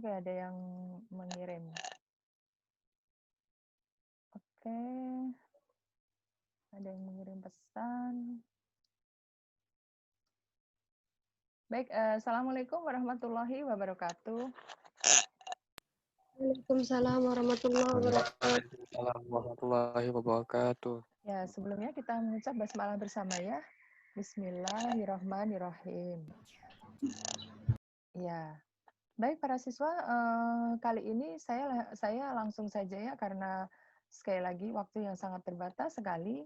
Oke, ada yang mengirim. Oke, ada yang mengirim pesan. Baik, Assalamualaikum warahmatullahi wabarakatuh. Waalaikumsalam warahmatullahi wabarakatuh. Waalaikumsalam warahmatullahi wabarakatuh. Ya, sebelumnya kita mengucap basmalah bersama ya. Bismillahirrahmanirrahim. Ya, baik para siswa, kali ini saya langsung saja ya karena sekali lagi waktu yang sangat terbatas sekali.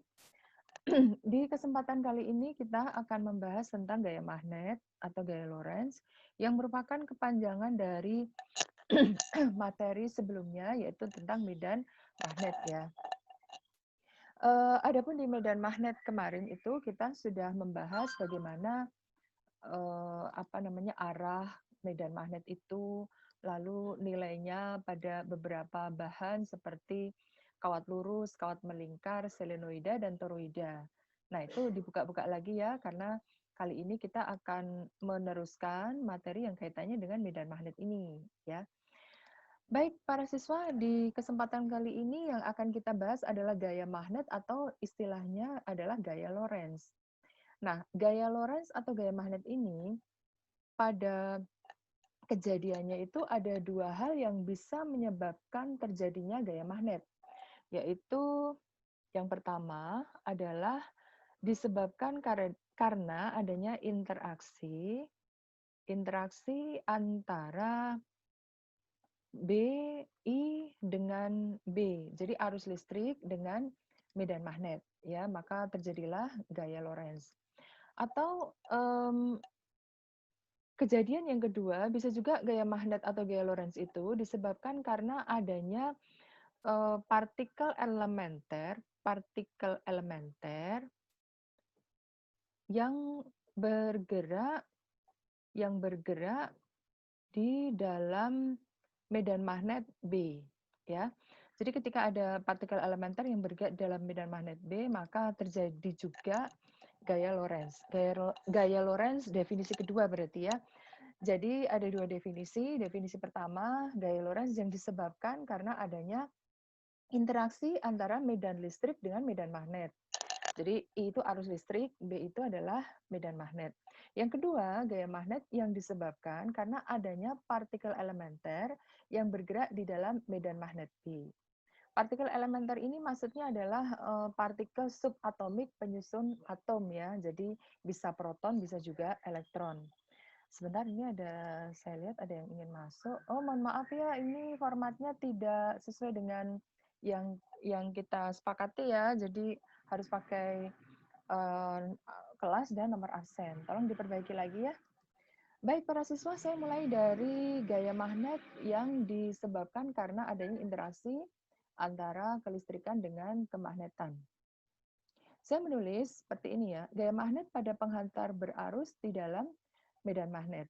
Di kesempatan kali ini kita akan membahas tentang gaya magnet atau gaya Lorentz yang merupakan kepanjangan dari materi sebelumnya yaitu tentang medan magnet ya. Adapun di medan magnet kemarin itu kita sudah membahas bagaimana arah medan magnet itu, lalu nilainya pada beberapa bahan seperti kawat lurus, kawat melingkar, selenoida, dan toroida. Nah, itu dibuka-buka lagi ya, karena kali ini kita akan meneruskan materi yang kaitannya dengan medan magnet ini. Ya. Baik, para siswa, di kesempatan kali ini yang akan kita bahas adalah gaya magnet atau istilahnya adalah gaya Lorentz. Nah, gaya Lorentz atau gaya magnet ini pada kejadiannya itu ada dua hal yang bisa menyebabkan terjadinya gaya magnet, yaitu yang pertama adalah disebabkan karena adanya interaksi antara I dengan B. Jadi arus listrik dengan medan magnet, ya, maka terjadilah gaya Lorentz. Atau kejadian yang kedua bisa juga gaya magnet atau gaya Lorentz itu disebabkan karena adanya partikel elementer yang bergerak di dalam medan magnet B, ya. Jadi ketika ada partikel elementer yang bergerak dalam medan magnet B, maka terjadi juga gaya Lorentz. Gaya Lorentz definisi kedua berarti ya. Jadi ada dua definisi. Definisi pertama, gaya Lorentz yang disebabkan karena adanya interaksi antara medan listrik dengan medan magnet. Jadi I itu arus listrik, B itu adalah medan magnet. Yang kedua, gaya magnet yang disebabkan karena adanya partikel elementer yang bergerak di dalam medan magnet B. Partikel elementer ini maksudnya adalah partikel subatomik penyusun atom ya. Jadi bisa proton, bisa juga elektron. Sebentar, ini saya lihat ada yang ingin masuk. Oh, mohon maaf ya, ini formatnya tidak sesuai dengan yang kita sepakati ya. Jadi harus pakai kelas dan nomor absen. Tolong diperbaiki lagi ya. Baik, para siswa, saya mulai dari gaya magnet yang disebabkan karena adanya interaksi antara kelistrikan dengan kemagnetan. Saya menulis seperti ini ya, gaya magnet pada penghantar berarus di dalam medan magnet.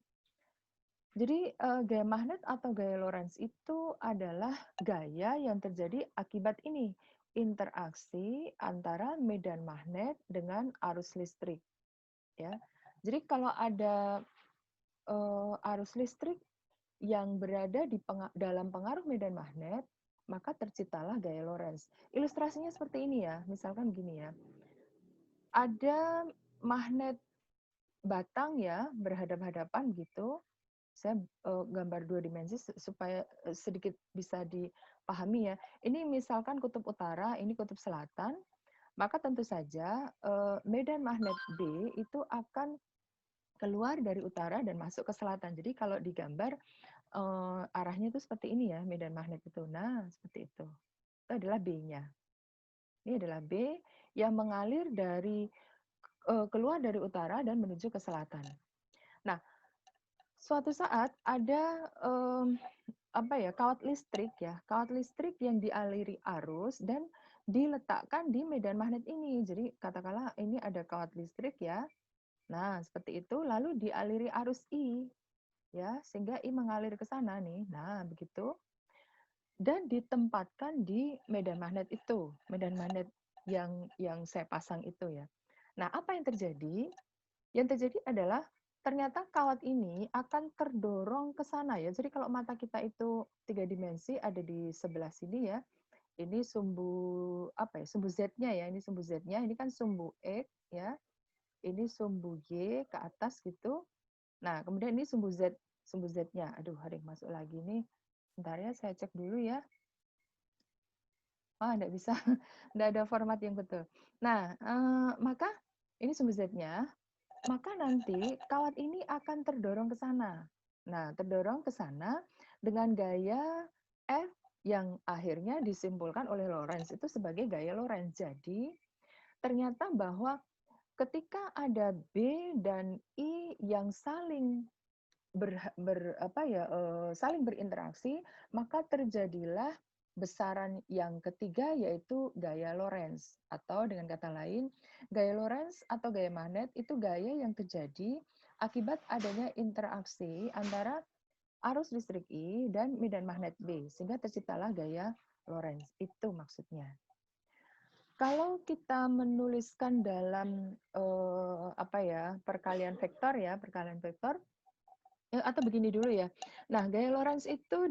Jadi gaya magnet atau gaya Lorentz itu adalah gaya yang terjadi akibat ini, interaksi antara medan magnet dengan arus listrik. Ya, jadi kalau ada arus listrik yang berada di dalam pengaruh medan magnet, maka terciptalah gaya Lorentz. Ilustrasinya seperti ini ya, misalkan gini ya, ada magnet batang ya berhadap-hadapan gitu. Saya gambar dua dimensi supaya sedikit bisa dipahami ya. Ini misalkan kutub utara, ini kutub selatan, maka tentu saja medan magnet B itu akan keluar dari utara dan masuk ke selatan. Jadi kalau digambar arahnya itu seperti ini ya, medan magnet itu. Nah, seperti itu. Itu adalah B-nya. Ini adalah B yang mengalir dari keluar dari utara dan menuju ke selatan. Nah, suatu saat ada kawat listrik ya, kawat listrik yang dialiri arus dan diletakkan di medan magnet ini. Jadi katakanlah ini ada kawat listrik ya. Nah, seperti itu lalu dialiri arus I ya, sehingga I mengalir ke sana nih. Nah, begitu. Dan ditempatkan di medan magnet itu, medan magnet yang saya pasang itu ya. Nah, apa yang terjadi? Yang terjadi adalah ternyata kawat ini akan terdorong ke sana ya. Jadi kalau mata kita itu 3 dimensi ada di sebelah sini ya. Ini sumbu apa ya? Sumbu Z-nya ya. Ini sumbu Z-nya. Ini kan sumbu X ya. Ini sumbu Y ke atas gitu. Nah, kemudian ini sumbu Z-nya. Aduh, ada yang masuk lagi nih. Bentar ya, saya cek dulu ya. Enggak bisa. Enggak ada format yang betul. Nah, maka ini sumbu Z-nya. Maka nanti kawat ini akan terdorong ke sana. Nah, terdorong ke sana dengan gaya F yang akhirnya disimpulkan oleh Lorentz itu sebagai gaya Lorentz. Jadi, ternyata bahwa ketika ada B dan I yang saling saling berinteraksi, maka terjadilah besaran yang ketiga yaitu gaya Lorentz, atau dengan kata lain gaya Lorentz atau gaya magnet itu gaya yang terjadi akibat adanya interaksi antara arus listrik I dan medan magnet B sehingga terciptalah gaya Lorentz. Itu maksudnya. Kalau kita menuliskan dalam perkalian vektor ya, atau begini dulu ya. Nah, gaya Lorentz itu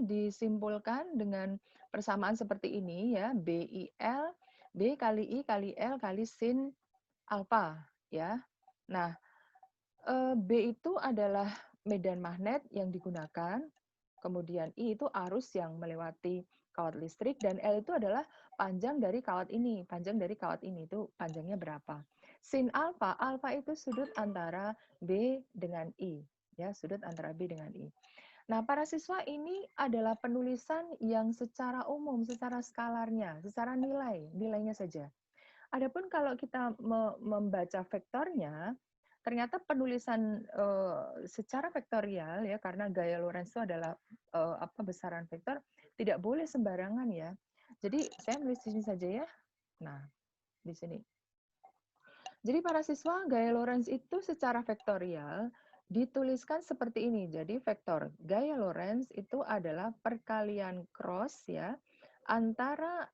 disimpulkan dengan persamaan seperti ini ya, BIL, B kali I kali L kali sin alfa ya. Nah, B itu adalah medan magnet yang digunakan, kemudian I itu arus yang melewati kawat listrik, dan L itu adalah panjang dari kawat ini. Panjang dari kawat ini itu panjangnya berapa. Sin alfa, alfa itu sudut antara B dengan I. Ya, sudut antara B dengan I. Nah, para siswa ini adalah penulisan yang secara umum, secara skalarnya, secara nilainya saja. Adapun kalau kita membaca vektornya, ternyata penulisan secara vektorial ya, karena gaya Lorentz itu adalah besaran vektor, tidak boleh sembarangan ya. Jadi saya menulis di sini saja ya. Nah, di sini. Jadi para siswa, gaya Lorentz itu secara vektorial dituliskan seperti ini. Jadi vektor gaya Lorentz itu adalah perkalian cross ya antara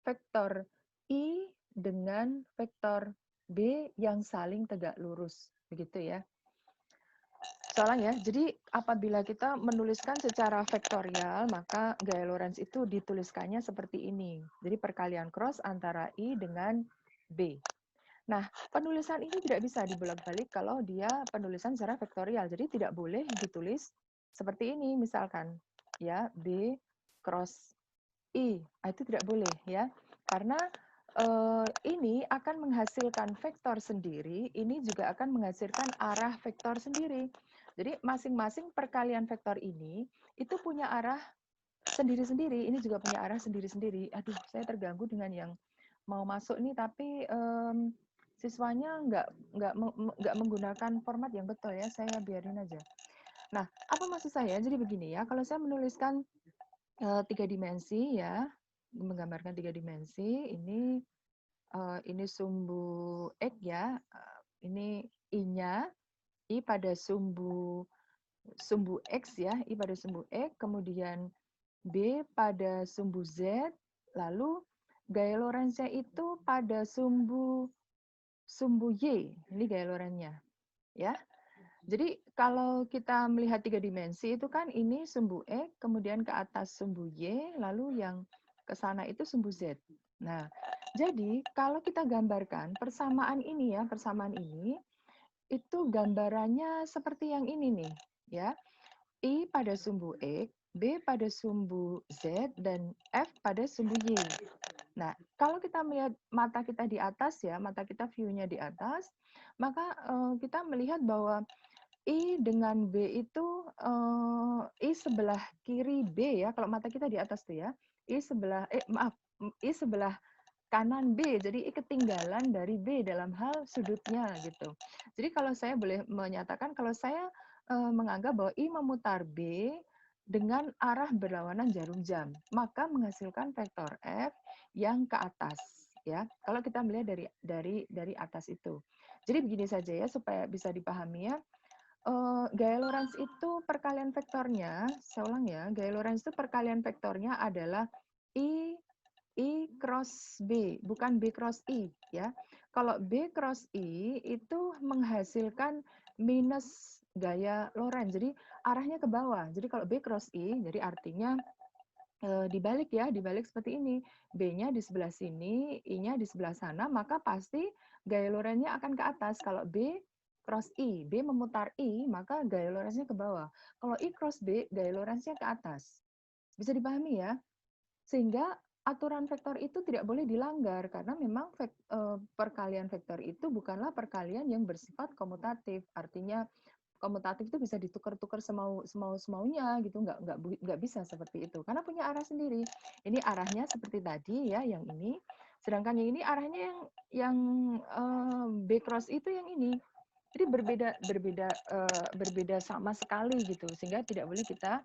vektor I dengan vektor B yang saling tegak lurus. Begitu ya. Soalnya ya, jadi apabila kita menuliskan secara vektorial, maka gaya Lorentz itu dituliskannya seperti ini. Jadi perkalian cross antara I dengan B. Nah, penulisan ini tidak bisa dibolak-balik kalau dia penulisan secara vektorial. Jadi tidak boleh ditulis seperti ini misalkan ya, B cross I. Itu tidak boleh ya. Karena ini akan menghasilkan vektor sendiri, ini juga akan menghasilkan arah vektor sendiri. Jadi masing-masing perkalian vektor ini itu punya arah sendiri-sendiri, ini juga punya arah sendiri-sendiri. Aduh, saya terganggu dengan yang mau masuk nih, tapi siswanya nggak menggunakan format yang betul ya, saya biarin aja. Nah, apa maksud saya? Jadi begini ya, kalau saya menuliskan 3 dimensi ya, menggambarkan 3 dimensi, ini sumbu X ya, ini I-nya, I pada sumbu X ya, I pada sumbu X, kemudian B pada sumbu Z, lalu gaya Lorentz-nya itu pada sumbu Y. Ini gaya Lorentz-nya. Ya. Jadi kalau kita melihat 3 dimensi itu kan ini sumbu X, kemudian ke atas sumbu Y, lalu yang ke sana itu sumbu Z. Nah, jadi kalau kita gambarkan persamaan ini ya, persamaan ini itu gambarannya seperti yang ini nih, ya. I pada sumbu X, B pada sumbu Z, dan F pada sumbu Y. Nah, kalau kita melihat mata kita di atas ya, mata kita view-nya di atas, maka kita melihat bahwa I dengan B itu, I sebelah kiri B ya, kalau mata kita di atas tuh ya, I sebelah kanan B, jadi I ketinggalan dari B dalam hal sudutnya gitu. Jadi kalau saya boleh menyatakan, kalau saya menganggap bahwa I memutar B dengan arah berlawanan jarum jam, maka menghasilkan vektor F yang ke atas ya. Kalau kita melihat dari atas itu. Jadi begini saja ya supaya bisa dipahami ya. Gaya Lorentz itu perkalian vektornya, saya ulang ya, gaya Lorentz itu perkalian vektornya adalah I I cross B, bukan B cross I ya. Kalau B cross I itu menghasilkan minus gaya Lorentz. Jadi arahnya ke bawah. Jadi kalau B cross I, jadi artinya dibalik ya, dibalik seperti ini. B-nya di sebelah sini, I-nya di sebelah sana, maka pasti gaya Lorentz-nya akan ke atas. Kalau B cross I, B memutar I, maka gaya Lorentz-nya ke bawah. Kalau I cross B, gaya Lorentz-nya ke atas. Bisa dipahami ya? Sehingga aturan vektor itu tidak boleh dilanggar karena memang perkalian vektor itu bukanlah perkalian yang bersifat komutatif. Artinya komutatif itu bisa ditukar-tukar semaunya gitu, nggak bisa seperti itu karena punya arah sendiri. Ini arahnya seperti tadi ya, yang ini. Sedangkan yang ini arahnya yang B cross itu yang ini. Jadi berbeda sama sekali gitu, sehingga tidak boleh kita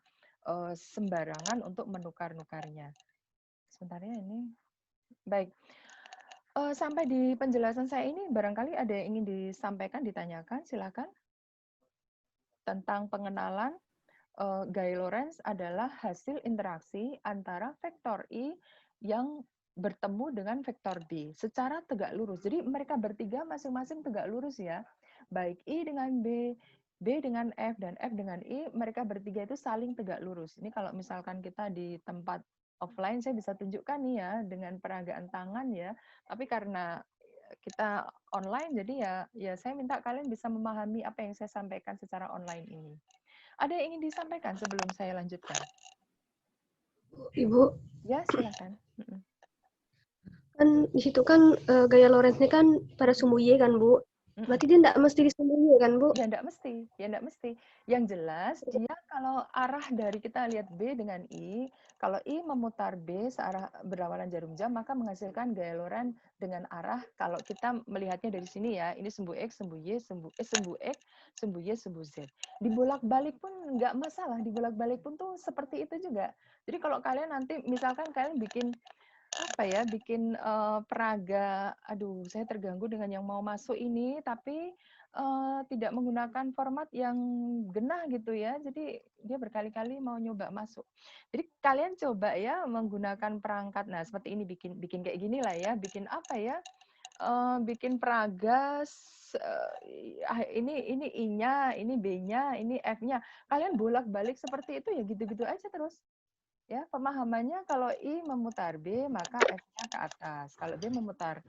sembarangan untuk menukar-nukarnya. Sebentar ya ini. Baik. Sampai di penjelasan saya ini barangkali ada yang ingin disampaikan, ditanyakan, silakan. Tentang pengenalan gaya Lorentz adalah hasil interaksi antara vektor I yang bertemu dengan vektor B secara tegak lurus. Jadi mereka bertiga masing-masing tegak lurus ya. Baik I dengan B, B dengan F, dan F dengan I, mereka bertiga itu saling tegak lurus. Ini kalau misalkan kita di tempat offline, saya bisa tunjukkan nih ya, dengan peragaan tangan ya. Tapi karena kita online, jadi ya saya minta kalian bisa memahami apa yang saya sampaikan secara online ini. Ada yang ingin disampaikan sebelum saya lanjutkan? Ibu, Ya, silakan. kan di situ kan gaya Lorentz-nya kan pada sumbu Y kan, Bu? Berarti dia nggak mesti di sumbu Y kan, Bu? Ya enggak mesti. Yang jelas dia kalau arah dari kita lihat B dengan I, kalau I memutar B searah berlawanan jarum jam, maka menghasilkan gaya Lorentz dengan arah, kalau kita melihatnya dari sini ya, ini sumbu X, sumbu Y, sumbu X, sumbu Y, sumbu Z. Dibolak-balik pun enggak masalah, dibolak-balik pun tuh seperti itu juga. Jadi kalau kalian nanti, misalkan kalian bikin peraga, aduh saya terganggu dengan yang mau masuk ini, tapi tidak menggunakan format yang genah gitu ya, jadi dia berkali-kali mau nyoba masuk. Jadi kalian coba ya menggunakan perangkat, nah seperti ini, bikin kayak gini lah ya, bikin apa ya, bikin peraga, ini I-nya, ini B-nya, ini F-nya, kalian bolak-balik seperti itu ya, gitu-gitu aja terus. Ya, pemahamannya kalau I memutar B, maka F-nya ke atas. Kalau B memutar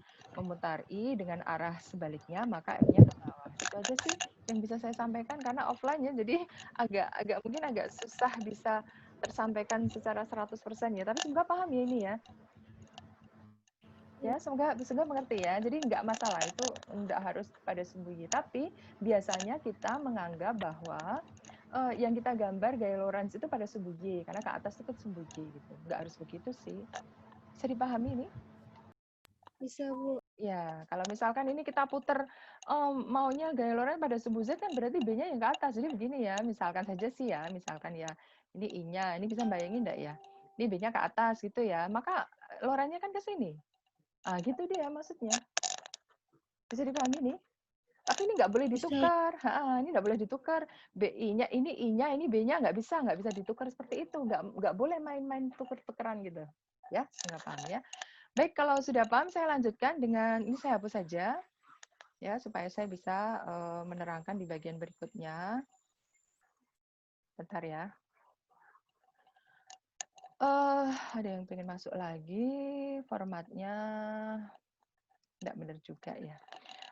I dengan arah sebaliknya, maka F-nya ke bawah. Itu aja sih yang bisa saya sampaikan, karena offline ya, jadi mungkin agak susah bisa tersampaikan secara 100% ya. Tapi semoga paham ya ini ya. Ya, semoga mengerti ya. Jadi nggak masalah, itu nggak harus pada sembunyi. Tapi biasanya kita menganggap bahwa yang kita gambar gaya Lorentz itu pada sumbu Y, karena ke atas itu kan sumbu Y gitu. Nggak harus begitu sih. Bisa dipahami ini? Bisa, Bu. Ya, kalau misalkan ini kita puter maunya gaya Lorentz pada sumbu Z, kan berarti B-nya yang ke atas. Jadi begini ya, misalkan saja sih ya, misalkan ya, ini I-nya, ini bisa bayangin enggak ya? Ini B-nya ke atas gitu ya, maka Lorentz-nya kan ke sini. Ah, gitu dia maksudnya. Bisa dipahami nih? Tapi ini nggak boleh ditukar. Ini nggak boleh ditukar. BI-nya ini I-nya, ini B-nya nggak bisa ditukar seperti itu. Nggak boleh main-main tuker-tukeran gitu. Ya, nggak paham ya. Baik, kalau sudah paham, saya lanjutkan dengan ini, saya hapus saja ya supaya saya bisa menerangkan di bagian berikutnya. Bentar ya. Ada yang pengen masuk lagi, formatnya nggak benar juga ya.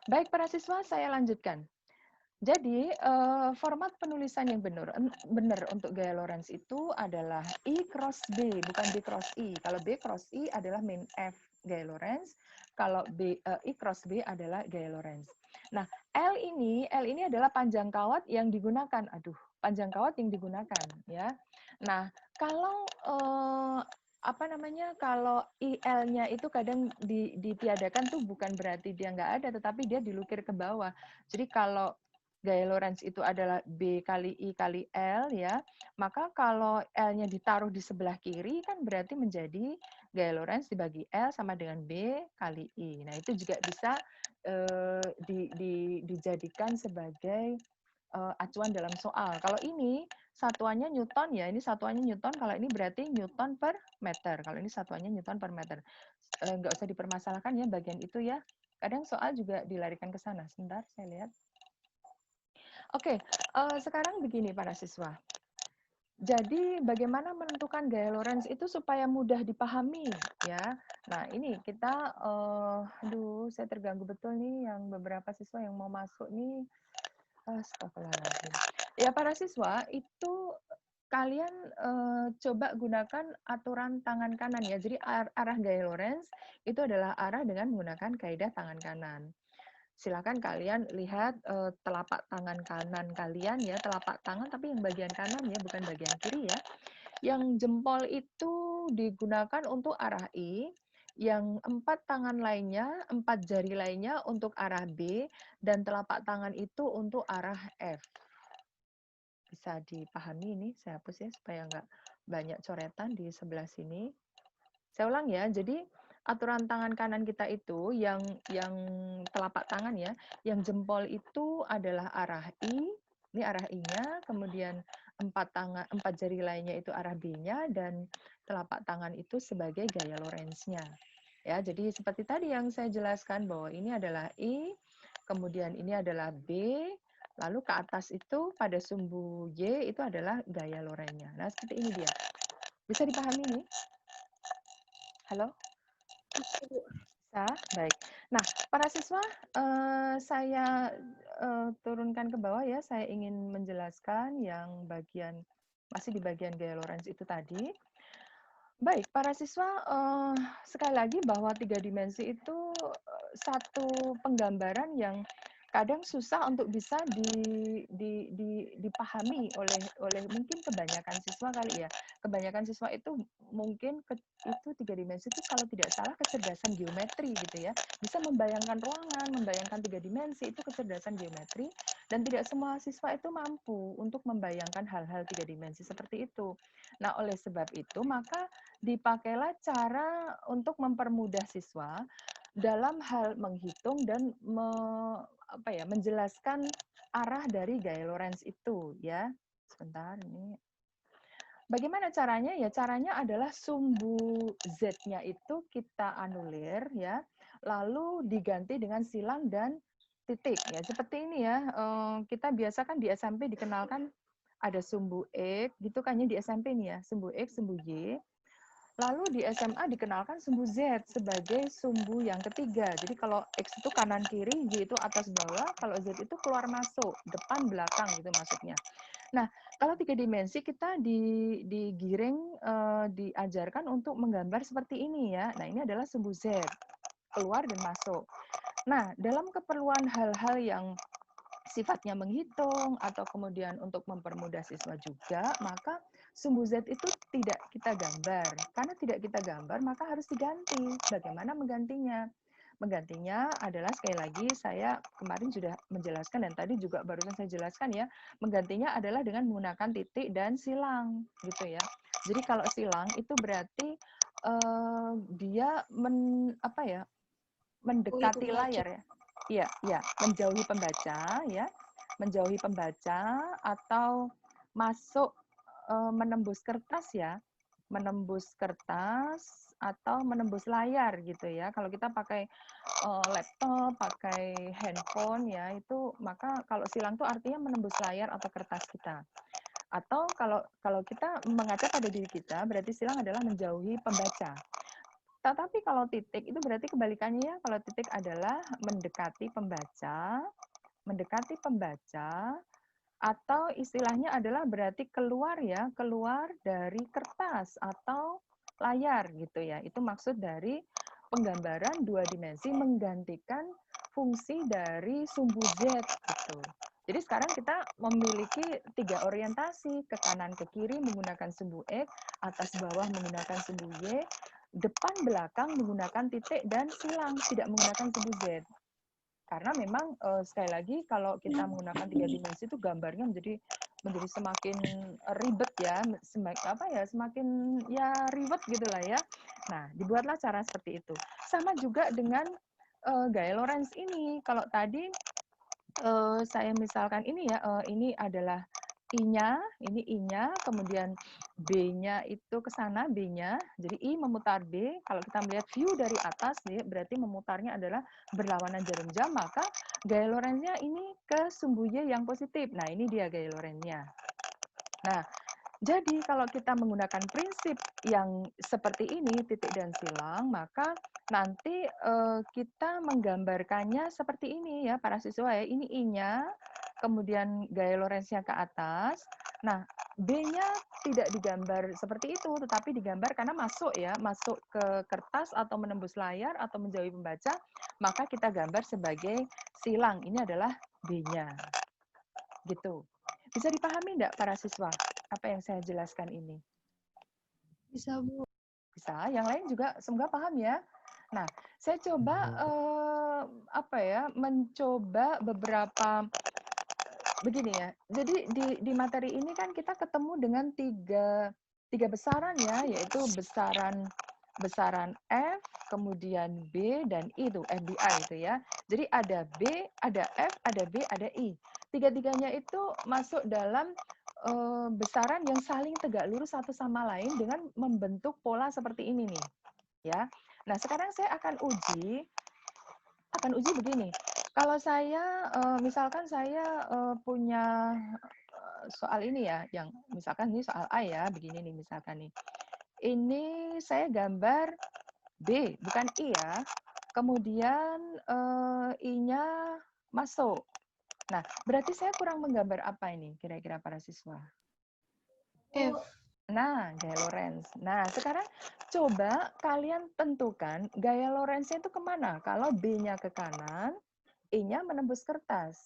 Baik, para siswa, saya lanjutkan. Jadi, format penulisan yang benar untuk gaya Lorentz itu adalah I cross B, bukan B cross I. Kalau B cross I adalah min F gaya Lorentz, kalau I cross B adalah gaya Lorentz. Nah, L ini adalah panjang kawat yang digunakan. Panjang kawat yang digunakan ya. Nah, kalau kalau IL-nya itu kadang ditiadakan tuh bukan berarti dia nggak ada, tetapi dia dilukir ke bawah. Jadi kalau gaya Lorentz itu adalah B kali I kali L ya, maka kalau L-nya ditaruh di sebelah kiri kan berarti menjadi gaya Lorentz dibagi L sama dengan B kali I. Nah, itu juga bisa dijadikan sebagai acuan dalam soal. Kalau ini satuannya Newton ya, ini satuannya Newton, kalau ini berarti Newton per meter. Kalau ini satuannya Newton per meter. Nggak usah dipermasalahkan ya bagian itu ya. Kadang soal juga dilarikan ke sana. Sebentar, saya lihat. Oke, sekarang begini para siswa. Jadi bagaimana menentukan gaya Lorentz itu supaya mudah dipahami ya. Nah ini kita, aduh saya terganggu betul nih yang beberapa siswa yang mau masuk nih. Astagfirullahaladzim. Ya para siswa itu kalian coba gunakan aturan tangan kanan ya. Jadi arah gaya Lorentz itu adalah arah dengan menggunakan kaidah tangan kanan. Silakan kalian lihat telapak tangan kanan kalian ya, telapak tangan tapi yang bagian kanan ya, bukan bagian kiri ya. Yang jempol itu digunakan untuk arah I, yang 4 tangan lainnya, 4 jari lainnya untuk arah B, dan telapak tangan itu untuk arah F. Bisa dipahami ini, saya hapus ya supaya nggak banyak coretan di sebelah sini. Saya ulang ya, jadi aturan tangan kanan kita itu yang telapak tangan ya, yang jempol itu adalah arah I, ini arah I-nya, kemudian 4 jari lainnya itu arah B-nya, dan telapak tangan itu sebagai gaya Lorentz-nya. Ya, jadi seperti tadi yang saya jelaskan bahwa ini adalah I, kemudian ini adalah B, lalu ke atas itu pada sumbu Y itu adalah gaya Lorentz-nya. Nah, seperti ini dia. Bisa dipahami nih? Halo? Bisa? Baik. Nah, para siswa, saya turunkan ke bawah ya. Saya ingin menjelaskan yang masih di bagian gaya Lorentz itu tadi. Baik, para siswa, sekali lagi bahwa 3 dimensi itu satu penggambaran yang kadang susah untuk bisa dipahami oleh mungkin kebanyakan siswa kali ya. Kebanyakan siswa itu mungkin itu 3 dimensi itu kalau tidak salah kecerdasan geometri gitu ya. Bisa membayangkan ruangan, membayangkan 3 dimensi itu kecerdasan geometri, dan tidak semua siswa itu mampu untuk membayangkan hal-hal 3 dimensi seperti itu. Nah, oleh sebab itu maka dipakailah cara untuk mempermudah siswa dalam hal menghitung dan menjelaskan arah dari gaya Lorentz itu ya. Sebentar ini. Bagaimana caranya? Ya caranya adalah sumbu Z-nya itu kita anulir ya, lalu diganti dengan silang dan titik ya. Seperti ini ya. Kita biasa kan di SMP dikenalkan ada sumbu X gitu kan ya di SMP nih ya, sumbu X, sumbu Y. Lalu di SMA dikenalkan sumbu Z sebagai sumbu yang ketiga. Jadi kalau X itu kanan kiri, Y itu atas bawah, kalau Z itu keluar masuk, depan belakang gitu maksudnya. Nah, kalau 3 dimensi kita digiring, diajarkan untuk menggambar seperti ini ya. Nah, ini adalah sumbu Z, keluar dan masuk. Nah, dalam keperluan hal-hal yang sifatnya menghitung atau kemudian untuk mempermudah siswa juga, maka sumbu Z itu tidak kita gambar. Karena tidak kita gambar, maka harus diganti. Bagaimana menggantinya? Menggantinya adalah, sekali lagi saya kemarin sudah menjelaskan dan tadi juga barusan saya jelaskan ya, menggantinya adalah dengan menggunakan titik dan silang gitu ya. Jadi kalau silang itu berarti dia mendekati layar ya. Iya, iya, menjauhi pembaca ya, menjauhi pembaca atau masuk menembus kertas ya, menembus kertas atau menembus layar gitu ya. Kalau kita pakai laptop, pakai handphone ya, itu maka kalau silang itu artinya menembus layar atau kertas kita. Atau kalau kita mengaca pada diri kita, berarti silang adalah menjauhi pembaca. Tetapi kalau titik itu berarti kebalikannya ya. Kalau titik adalah mendekati pembaca, atau istilahnya adalah berarti keluar ya, keluar dari kertas atau layar gitu ya. Itu maksud dari penggambaran 2 dimensi menggantikan fungsi dari sumbu Z gitu. Jadi sekarang kita memiliki 3 orientasi, ke kanan ke kiri menggunakan sumbu X, atas bawah menggunakan sumbu Y, depan belakang menggunakan titik dan silang, tidak menggunakan sumbu Z. Karena memang sekali lagi kalau kita menggunakan 3 dimensi itu gambarnya menjadi semakin ribet ya, semakin ya ribet gitulah ya. Nah, dibuatlah cara seperti itu. Sama juga dengan gaya Lorentz ini. Kalau tadi saya misalkan ini ya, ini adalah I-nya, ini I-nya, kemudian B-nya itu ke sana, B-nya. Jadi I memutar B. Kalau kita melihat view dari atas, berarti memutarnya adalah berlawanan jarum jam, maka gaya Lorentz-nya ini ke sumbu Y yang positif. Nah, ini dia gaya Lorentz-nya. Nah, jadi kalau kita menggunakan prinsip yang seperti ini, titik dan silang, maka nanti kita menggambarkannya seperti ini ya, para siswa ya. Ini I-nya, kemudian gaya Lorentz-nya ke atas. Nah, B-nya tidak digambar seperti itu, tetapi digambar karena masuk ya, masuk ke kertas atau menembus layar atau menjauhi pembaca, maka kita gambar sebagai silang. Ini adalah B-nya. Gitu. Bisa dipahami enggak para siswa apa yang saya jelaskan ini? Bisa, Bu. Bisa, yang lain juga semoga paham ya. Nah, saya coba mencoba beberapa begini ya. Jadi di materi ini kan kita ketemu dengan tiga besaran ya, yaitu besaran F, kemudian B dan I itu FBI itu ya. Jadi ada B, ada F, ada B, ada I. Tiga-tiganya itu masuk dalam besaran yang saling tegak lurus satu sama lain dengan membentuk pola seperti ini nih, ya. Nah, sekarang saya akan uji begini. Kalau saya misalkan saya punya soal ini ya, yang misalkan ini soal A ya, begini nih misalkan nih. Ini saya gambar B, bukan I ya. Kemudian I-nya masuk. Nah, berarti saya kurang menggambar apa ini kira-kira para siswa? F. Nah, gaya Lorentz. Nah, sekarang coba kalian tentukan gaya Lorentz itu kemana? Kalau B-nya ke kanan, I-nya menembus kertas.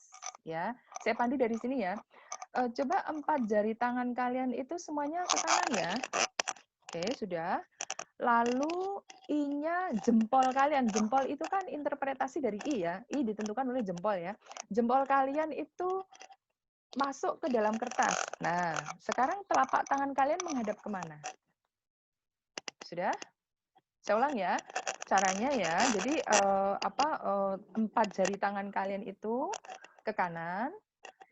Ya, saya pandu dari sini ya. Coba 4 jari tangan kalian itu semuanya ke kanan ya. Oke, sudah. Lalu I-nya jempol kalian. Jempol itu kan interpretasi dari I ya. I ditentukan oleh jempol ya. Jempol kalian itu masuk ke dalam kertas. Nah, sekarang telapak tangan kalian menghadap kemana? Sudah? Saya ulang ya. Caranya ya, jadi 4 jari tangan kalian itu ke kanan,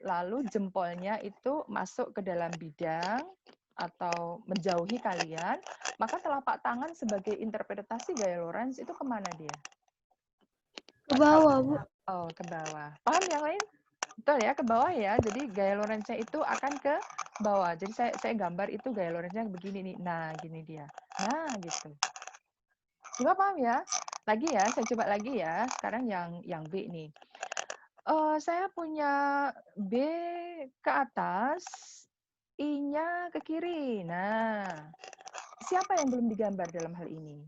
lalu jempolnya itu masuk ke dalam bidang atau menjauhi kalian, maka telapak tangan sebagai interpretasi gaya Lorentz itu kemana dia? Ke bawah, Bu. Oh, ke bawah. Paham yang lain? Betul ya, ke bawah ya. Jadi gaya Lorentz-nya itu akan ke bawah. Jadi saya gambar itu gaya Lorentz-nya begini nih. Nah, gini dia. Nah, gitu. Coba paham ya? Lagi ya, saya coba lagi ya. Sekarang yang B nih. Saya punya B ke atas, I-nya ke kiri. Nah, siapa yang belum digambar dalam hal ini?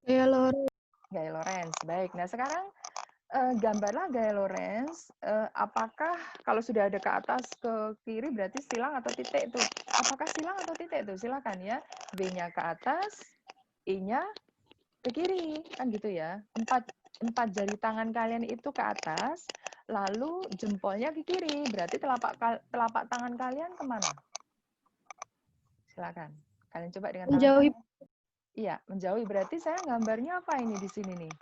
Gaya Lorentz. Gaya Lorentz. Baik. Nah, sekarang gambarlah gaya Lorentz. Apakah kalau sudah ada ke atas ke kiri berarti silang atau titik itu? Apakah silang atau titik itu? Silakan ya. B-nya ke atas, I-nya ke kiri, kan gitu ya. Empat jari tangan kalian itu ke atas, lalu jempolnya ke kiri. Berarti telapak tangan kalian kemana? Silakan. Kalian coba dengan tangan Menjauhi. kalian. Iya, menjauhi. Berarti saya gambarnya apa ini di sini nih?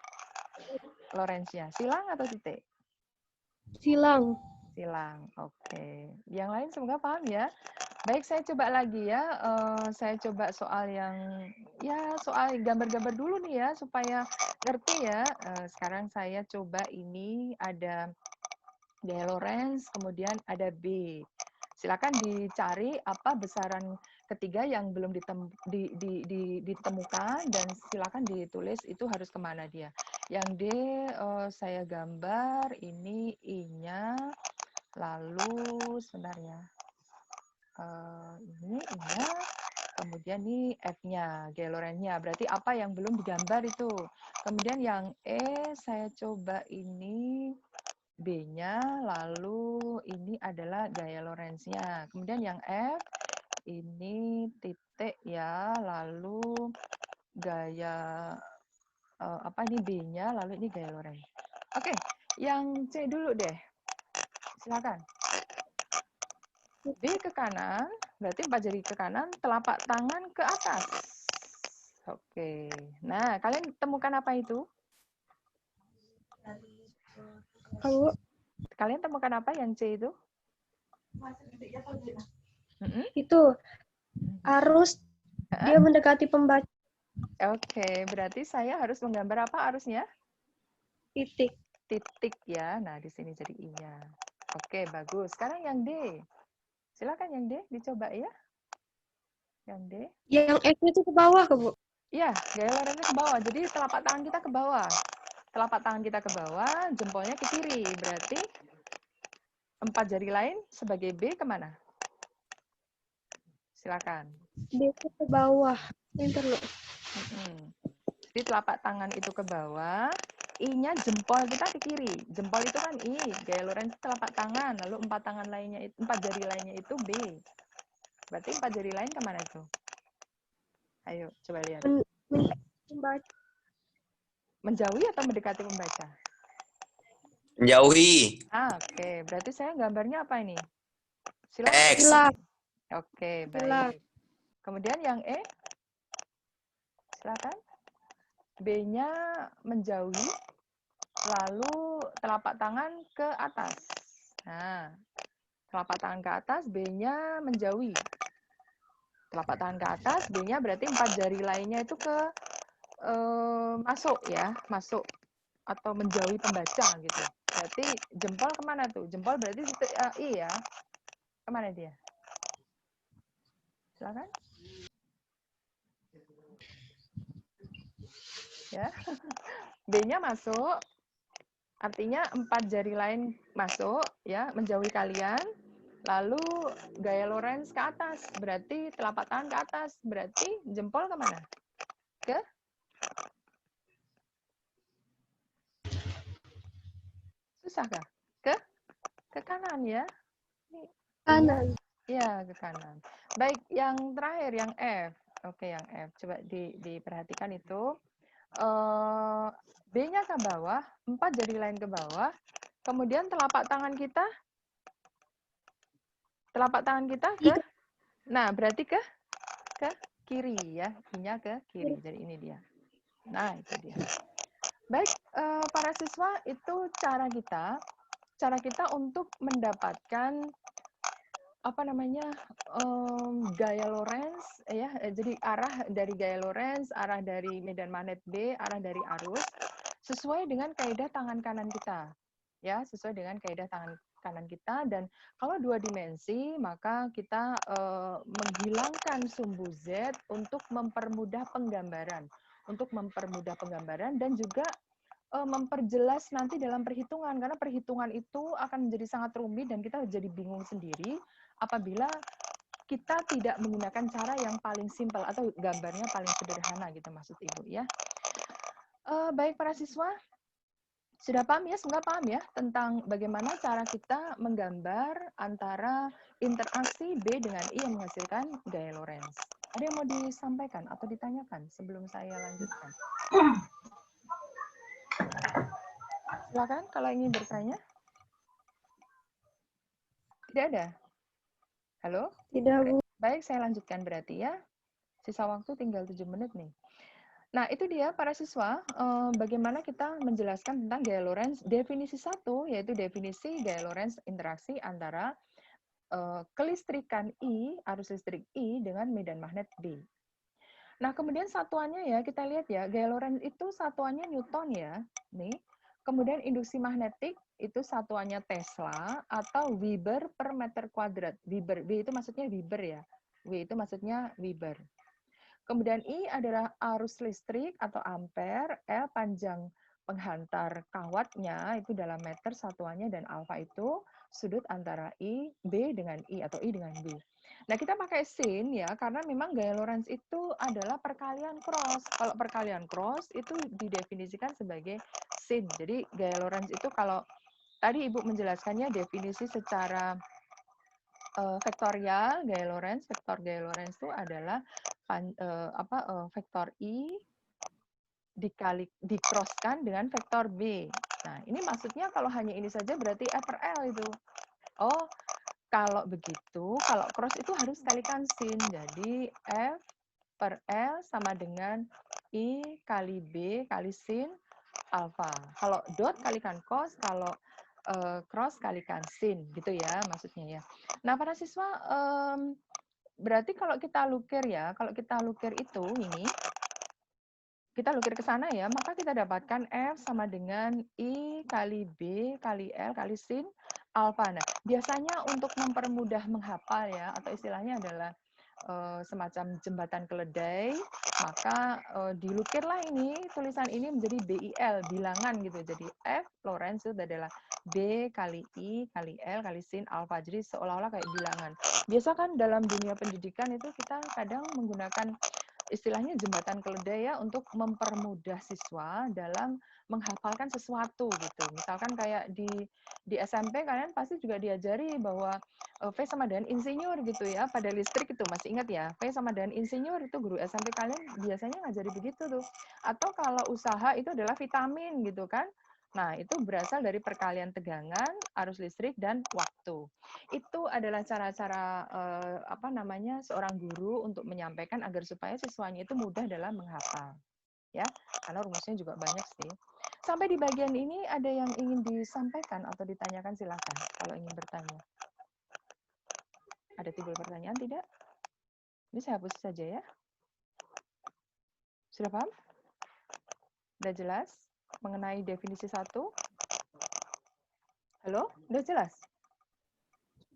Lorentz-nya. Silang atau titik? Silang. Silang. Oke. Yang lain semoga paham ya. Baik, saya coba lagi ya. Saya coba soal yang soal gambar-gambar dulu nih ya supaya ngerti ya. Sekarang saya coba ini ada gaya Lorentz, kemudian ada B. Silakan dicari apa besaran ketiga yang belum ditemukan dan silakan ditulis itu harus kemana dia. Yang D saya gambar ini I-nya, lalu sebentar ya. Ini I-nya, kemudian ini F-nya, gaya Lorentz-nya. Berarti apa yang belum digambar itu. Kemudian yang E saya coba ini B-nya, lalu ini adalah gaya Lorentz-nya. Kemudian yang F, ini titik ya, lalu gaya, ini B-nya, lalu ini gaya Lorentz. Oke, yang C dulu deh. Silakan. B ke kanan, berarti 4 jari ke kanan, telapak tangan ke atas. Oke, nah kalian temukan apa itu? Bu. Kalian temukan apa yang C itu? Itu arus dia mendekati pembaca. Oke, berarti saya harus menggambar apa arusnya? Titik. Titik ya. Nah, di sini jadi I-nya. Oke, bagus. Sekarang yang D. Silakan yang D dicoba ya. Yang D. Yang F-nya itu ke bawah, Bu. Iya, gaya lorenznya ke bawah. Jadi telapak tangan kita ke bawah. Telapak tangan kita ke bawah, jempolnya ke kiri. Berarti 4 jari lain sebagai B kemana? Silakan. D itu ke bawah. Bentar, loh. Jadi telapak tangan itu ke bawah, I-nya jempol kita ke kiri. Jempol itu kan I, gaya Lorenz telapak tangan, lalu 4 tangan lainnya itu 4 jari lainnya itu B. Berarti 4 jari lain kemana itu? Ayo, coba lihat. Membaca. Menjauhi atau mendekati membaca? Menjauhi. Oke. Berarti saya gambarnya apa ini? Silang? X. Oke, baik. Kemudian yang E? Silakan. B-nya menjauhi, lalu telapak tangan ke atas. Nah, telapak tangan ke atas, B-nya menjauhi. Telapak tangan ke atas, B-nya berarti 4 jari lainnya itu ke masuk ya, masuk atau menjauhi pembaca gitu. Berarti jempol kemana tuh? Jempol berarti I ya. Kemana dia? Silakan. Ya, B-nya masuk, artinya 4 jari lain masuk ya, menjauhi kalian. Lalu gaya Lorenz ke atas, berarti telapak tangan ke atas, berarti jempol kemana? Ke? Susah kah? Ke kanan ya? Kanan. Iya, ke kanan. Baik, yang terakhir, yang F. Oke, yang F. Coba diperhatikan itu. B-nya ke bawah, 4 jari lain ke bawah. Kemudian telapak tangan kita ke, nah berarti ke kiri ya, I-nya ke kiri. Jadi ini dia. Nah, itu dia. Baik, para siswa, itu cara kita untuk mendapatkan apa namanya gaya Lorenz ya. Jadi arah dari gaya Lorenz, arah dari medan magnet B, arah dari arus sesuai dengan kaidah tangan kanan kita. Ya, sesuai dengan kaidah tangan kanan kita. Dan kalau 2 dimensi, maka kita menghilangkan sumbu Z untuk mempermudah penggambaran. Dan juga memperjelas nanti dalam perhitungan, karena perhitungan itu akan menjadi sangat rumit dan kita jadi bingung sendiri apabila kita tidak menggunakan cara yang paling simpel atau gambarnya paling sederhana gitu maksud Ibu ya. Baik para siswa, sudah paham ya? Semoga paham ya tentang bagaimana cara kita menggambar antara interaksi B dengan I yang menghasilkan gaya Lorenz. Ada yang mau disampaikan atau ditanyakan sebelum saya lanjutkan? Silakan kalau ingin bertanya. Tidak ada? Halo? Tidak, Bu. Baik, saya lanjutkan berarti ya. Sisa waktu tinggal 7 menit nih. Nah, itu dia para siswa, bagaimana kita menjelaskan tentang gaya Lorenz. Definisi 1, yaitu definisi gaya Lorenz interaksi antara kelistrikan I, arus listrik I dengan medan magnet B. Nah, kemudian satuannya ya, kita lihat ya, gaya Lorenz itu satuannya Newton ya, nih. Kemudian induksi magnetik itu satuannya Tesla atau Weber per meter kuadrat. Weber, W itu maksudnya Weber ya. W itu maksudnya Weber. Kemudian I adalah arus listrik atau ampere, L panjang penghantar kawatnya itu dalam meter satuannya, dan alfa itu sudut antara B dengan I atau I dengan B. Nah, kita pakai sin ya, karena memang gaya Lorenz itu adalah perkalian cross. Kalau perkalian cross itu didefinisikan sebagai sin. Jadi gaya Lorenz itu kalau tadi Ibu menjelaskannya definisi secara vektorial gaya Lorenz, vektor gaya Lorenz itu adalah vektor I dicrosskan dengan vektor B. Nah, ini maksudnya kalau hanya ini saja berarti F per L itu. Oh, kalau begitu, kalau cross itu harus kalikan sin. Jadi F per L sama dengan I kali B kali sin alfa. Kalau dot kalikan cos, kalau cross kalikan sin gitu ya maksudnya ya. Nah para siswa berarti kalau kita lukir ya, kalau kita lukir itu ini, kita lukir ke sana ya, maka kita dapatkan F sama dengan I kali B kali L kali sin alfa. Nah, biasanya untuk mempermudah menghafal ya, atau istilahnya adalah semacam jembatan keledai, maka dilukirlah ini, tulisan ini menjadi BIL, bilangan gitu. Jadi F Lorentz itu adalah B kali I kali L kali sin alfa. Jadi seolah-olah kayak bilangan. Biasa kan dalam dunia pendidikan itu kita kadang menggunakan istilahnya jembatan keledai ya untuk mempermudah siswa dalam menghafalkan sesuatu gitu. Misalkan kayak di SMP kalian pasti juga diajari bahwa V sama dengan insinyur gitu ya. Pada listrik itu masih ingat ya, V sama dengan insinyur itu guru SMP kalian biasanya ngajari begitu tuh. Atau kalau usaha itu adalah vitamin gitu kan. Nah, itu berasal dari perkalian tegangan, arus listrik, dan waktu. Itu adalah cara-cara seorang guru untuk menyampaikan agar supaya siswanya itu mudah dalam menghafal. Ya, karena rumusnya juga banyak sih. Sampai di bagian ini ada yang ingin disampaikan atau ditanyakan silakan kalau ingin bertanya. Ada timbul pertanyaan tidak? Ini saya hapus saja ya. Sudah paham? Sudah jelas mengenai definisi 1? Halo? Sudah jelas?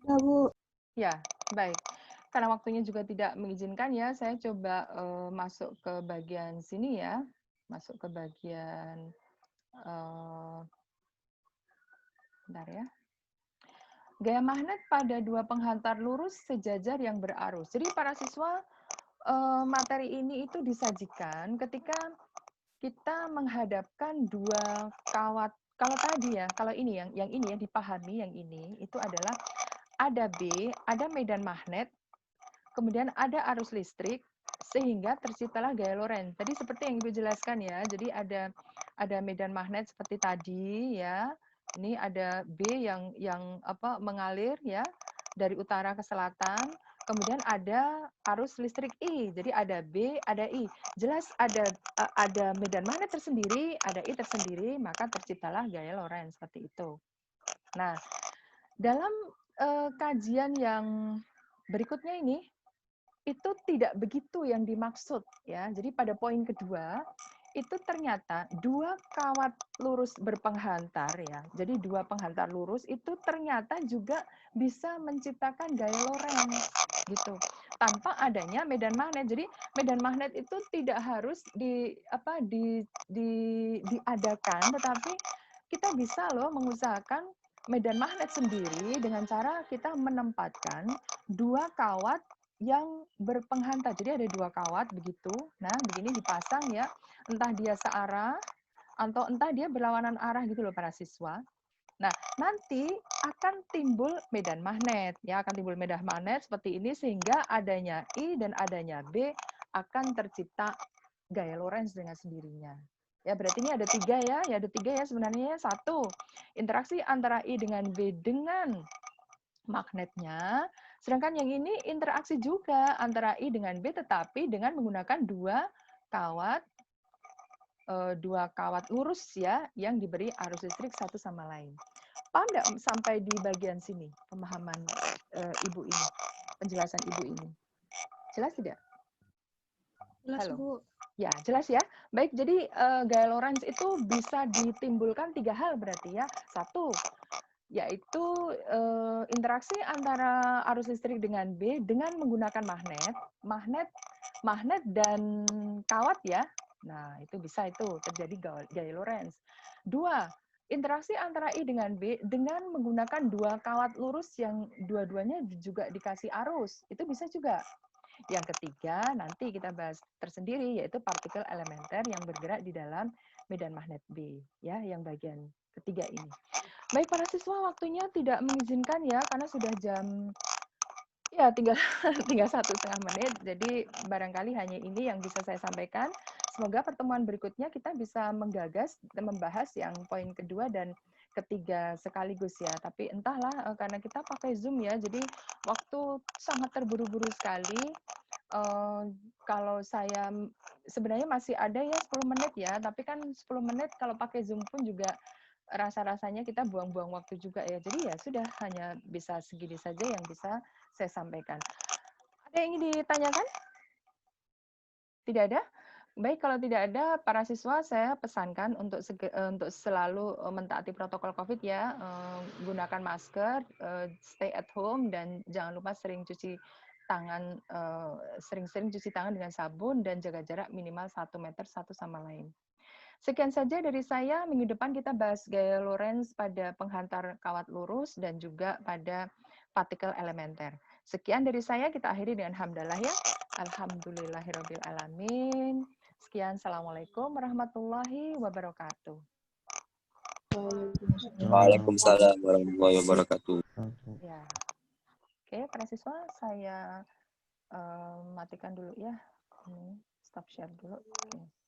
Ya, Bu. Ya, baik. Karena waktunya juga tidak mengizinkan ya, saya coba masuk ke bagian sini ya. Masuk ke bagian bentar ya. Gaya magnet pada dua penghantar lurus sejajar yang berarus. Jadi para siswa materi ini itu disajikan ketika kita menghadapkan dua kawat. Kalau tadi ya, kalau ini yang ini yang dipahami yang ini itu adalah ada B, ada medan magnet, kemudian ada arus listrik sehingga terciptalah gaya Lorentz. Tadi seperti yang Ibu jelaskan ya. Jadi ada medan magnet seperti tadi ya. Ini ada B yang mengalir ya dari utara ke selatan. Kemudian ada arus listrik I. Jadi ada B, ada I. Jelas ada medan magnet tersendiri, ada I tersendiri, maka terciptalah gaya Lorentz seperti itu. Nah, dalam kajian yang berikutnya ini itu tidak begitu yang dimaksud ya. Jadi pada poin kedua itu ternyata dua kawat lurus berpenghantar ya. Jadi dua penghantar lurus itu ternyata juga bisa menciptakan gaya Lorentz gitu. Tanpa adanya medan magnet. Jadi medan magnet itu tidak harus diadakan, tetapi kita bisa loh mengusahakan medan magnet sendiri dengan cara kita menempatkan dua kawat yang berpenghantar. Jadi ada dua kawat begitu. Nah, begini dipasang ya. Entah dia searah atau entah dia berlawanan arah gitu loh para siswa. Nah, nanti akan timbul medan magnet. Ya, akan timbul medan magnet seperti ini sehingga adanya I dan adanya B akan tercipta gaya Lorentz dengan sendirinya. Ya, berarti ini ada tiga ya. Ya, ada tiga ya sebenarnya. Satu, interaksi antara I dengan B dengan magnetnya. Sedangkan yang ini interaksi juga antara I dengan B tetapi dengan menggunakan dua kawat lurus ya yang diberi arus listrik satu sama lain. Paham nggak sampai di bagian sini pemahaman Ibu ini, penjelasan Ibu ini? Jelas tidak? Jelas, Halo. Bu. Ya, jelas ya. Baik, jadi gaya Lorentz itu bisa ditimbulkan tiga hal berarti ya. Satu, yaitu interaksi antara arus listrik dengan B dengan menggunakan magnet dan kawat ya. Nah, itu bisa itu terjadi gaya Lorentz. Dua, interaksi antara I dengan B dengan menggunakan dua kawat lurus yang dua-duanya juga dikasih arus. Itu bisa juga. Yang ketiga, nanti kita bahas tersendiri, yaitu partikel elementer yang bergerak di dalam medan magnet B, ya, yang bagian ketiga ini. Baik, para siswa, waktunya tidak mengizinkan ya, karena sudah jam, ya tinggal 1,5 menit, jadi barangkali hanya ini yang bisa saya sampaikan. Semoga pertemuan berikutnya kita bisa menggagas dan membahas yang poin kedua dan ketiga sekaligus ya. Tapi entahlah, karena kita pakai Zoom ya, jadi waktu sangat terburu-buru sekali. Kalau saya sebenarnya masih ada ya 10 menit ya, tapi kan 10 menit kalau pakai Zoom pun juga rasa-rasanya kita buang-buang waktu juga ya. Jadi ya sudah, hanya bisa segini saja yang bisa saya sampaikan. Ada yang ingin ditanyakan? Tidak ada? Baik, kalau tidak ada, para siswa saya pesankan untuk selalu mentaati protokol COVID ya, gunakan masker, stay at home, dan jangan lupa sering cuci tangan, sering-sering cuci tangan dengan sabun, dan jaga jarak minimal 1 meter satu sama lain. Sekian saja dari saya. Minggu depan kita bahas gaya Lorentz pada penghantar kawat lurus dan juga pada partikel elementer. Sekian dari saya, kita akhiri dengan hamdalah ya. Alhamdulillahirabbil alamin. Sekian, assalamualaikum warahmatullahi wabarakatuh. Waalaikumsalam warahmatullahi wabarakatuh. Ya, oke, para siswa, saya matikan dulu ya. Ini stop share dulu. Oke.